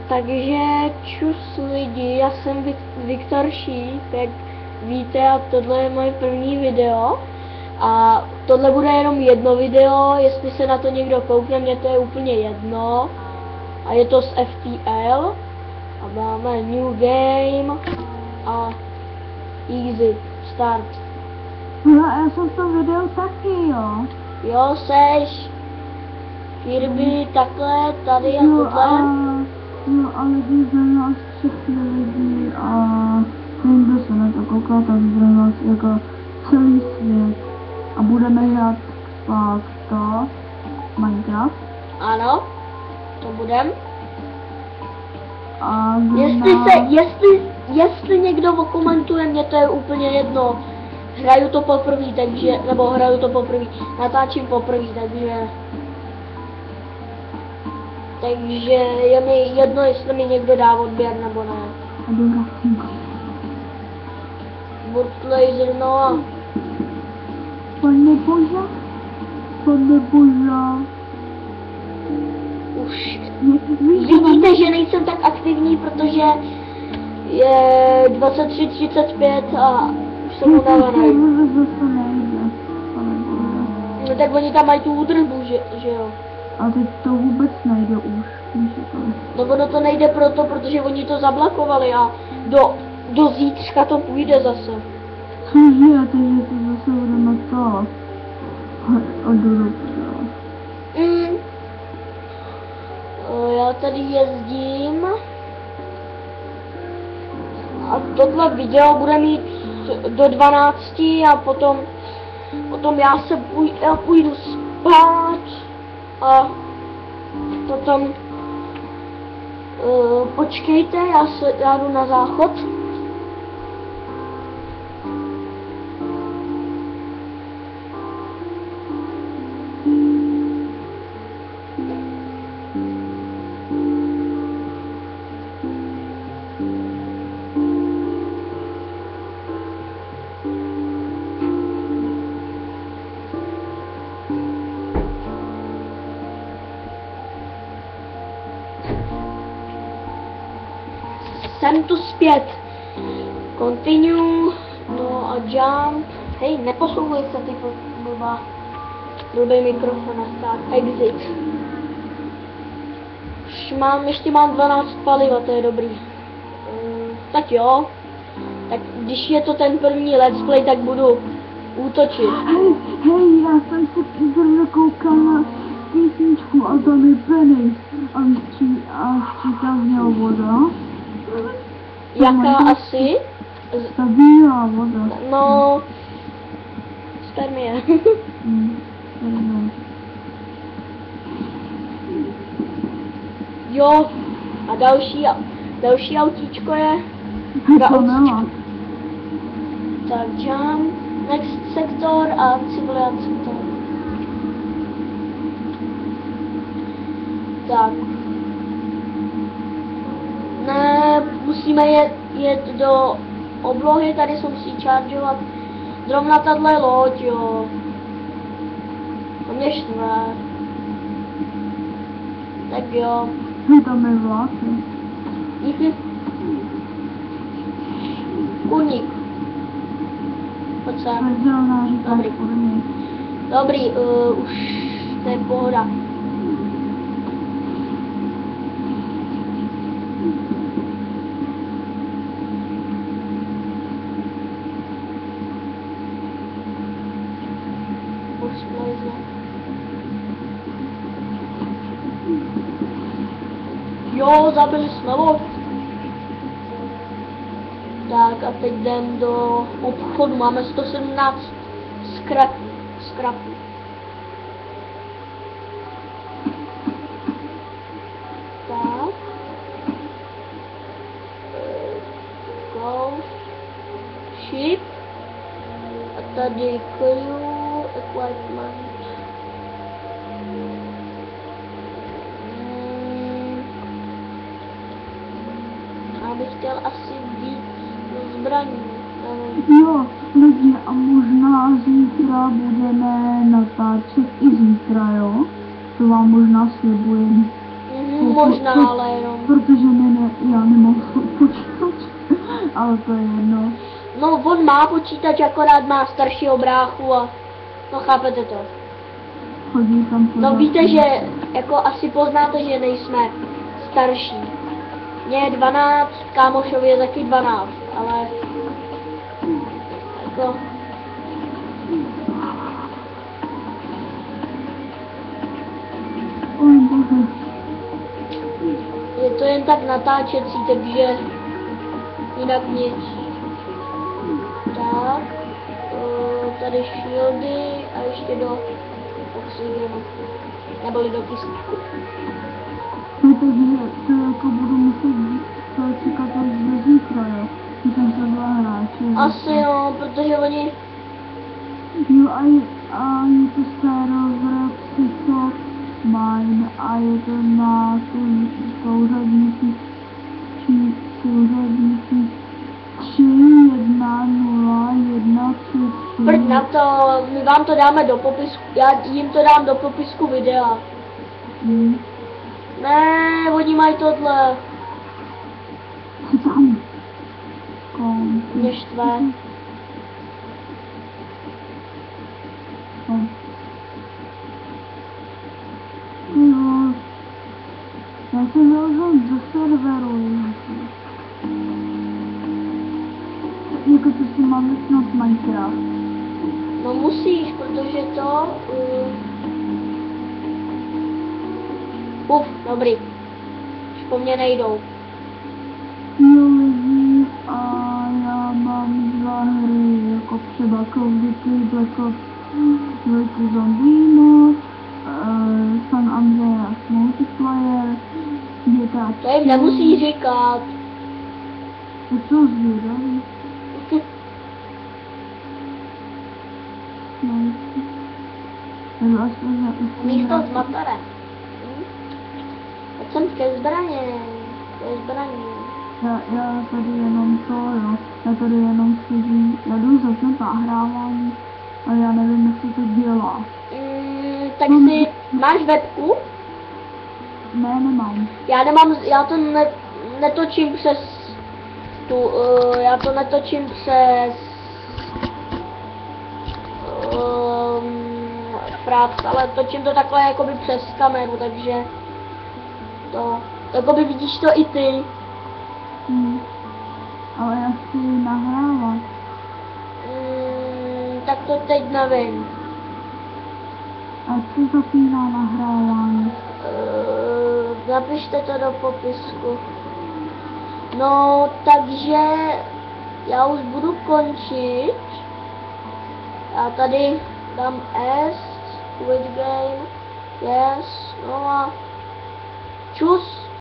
Takže čus lidi, já jsem Viktor Šíp, jak víte, a tohle je moje první video. A tohle bude jenom jedno video, jestli se na to někdo koukne, mě to je úplně jedno. A je to z FTL. A máme New Game a Easy Start. No, já jsem v tom videu taky, jo. Jo, seš. Kirby, takhle, tady a Jo, tohle. jo, a lidi za nás všechny lidi a nevím, kdo se na to kouká, tak za nás jako celý svět. A budeme hrát pak to Minecraft. Ano, to budem. A Jestli někdo okomentuje, mě to je úplně jedno. Hraju to poprvé, takže, nebo hraju to poprvé, natáčím poprvé, takže je mi jedno, jestli mi někdo dá odběr nebo ne. A jdu hrát týmku. Burtlaser, no. Pane bože. Pane bože. Už vidíte, že nejsem tak aktivní, protože je 23:35 a už jsem unavený. No tak oni tam mají tu údržbu, že jo? A teď to vůbec nejde už, víš to. No ono to nejde proto, protože oni to zablokovali a do zítřka to půjde zase. Cože, takže to zase budeme to. A jdu do Já tady jezdím. A tohle video bude mít do 12 a potom já půjdu spát a potom počkejte, já jdu na záchod. Jsem tu zpět. Continue. No a jump. Hej, neposouvej se ty blbý mikrofon a start. Exit. Už ještě mám 12 paliva, to je dobrý. Tak jo. Tak když je to ten první let's play, tak budu útočit. Hej, já jsem se zrovna koukal na písničku a tam je Penny. A ščítá z něho voda. Jaká asi? Ta bílá voda. No, spermie. Jo, a další autíčko je. Tak jump, next sektor a civilian sektor. Tak. Ne, musíme jet do oblohy, tady se musí chargeovat. Zrovna tahle loď, jo. To mě štve. Tak jo. Tam je vláky. Kuník. Pojď sem. Dobrý. Dobrý, už to je pohoda. Jo, zabili jsme loď. Tak a teď jdem do obchodu, máme 117 scrapů. Tak. Go. Ship. A tady crew, equipment. Já bych chtěl asi víc zbraní. Jo, lidi, a možná zítra budeme natáčet i zítra, jo? To vám možná slibujem. Možná, ale jenom protože já nemám svůj počítač, ale to je jedno. No, on má počítač, akorát má staršího bráchu a... No, chápete to. Chodí tam pořád. No, víte, že jako asi poznáte, že nejsme starší. Mně je 12, kámošovi je taky 12, ale... Jako... Oj, bože. Je to jen tak natáčecí, takže jinak nic. Tak, tady shieldy a ještě do oxygenu, neboli do kyslíku. No, takže to jako budu muset čekat až do zítra, jo. Když jsem se dva hráče. Asi jo, protože oni... Jo, a je to server Psycho Mine a je to na souřadníci 3, 1, 0, 1, 3, 3. Prd na to, my vám to dáme do popisku, já jim to dám do popisku videa. Ne, oni mají tohle. Co tam? Kom. Mě štve. Kom. Jo. Já se vyložil do serveru. Jako to si mám vypnout Minecraft. No musíš, protože to... dobrý. Už po mně nejdou. Jo, lidi, a já mám 2 hry, jako třeba Call of Duty, Black Ops, vs. Zombie, San Andreas Multiplayer, GTA 4. To jim nemusí říkat. Je to zvědavý. Místo s motorem. Teď jsem ke zbraně. Ke zbraní. Já tady jenom to, jo. Já tady jenom sedím. Já jdu začnout nahrávání, ale já nevím, jak se to dělá. Tak si... Máš webku? Ne, nemám. Já nemám, já to netočím přes tu, já to netočím přes Fraps, ale točím to takhle jakoby přes kameru, takže to, jakoby vidíš to i ty. Ale já chci nahrávat. Tak to teď nevím. A co zapíná nahrávání? Napište to do popisku. No, takže já už budu končit. Já tady dám S, quit game, yes, no a čus.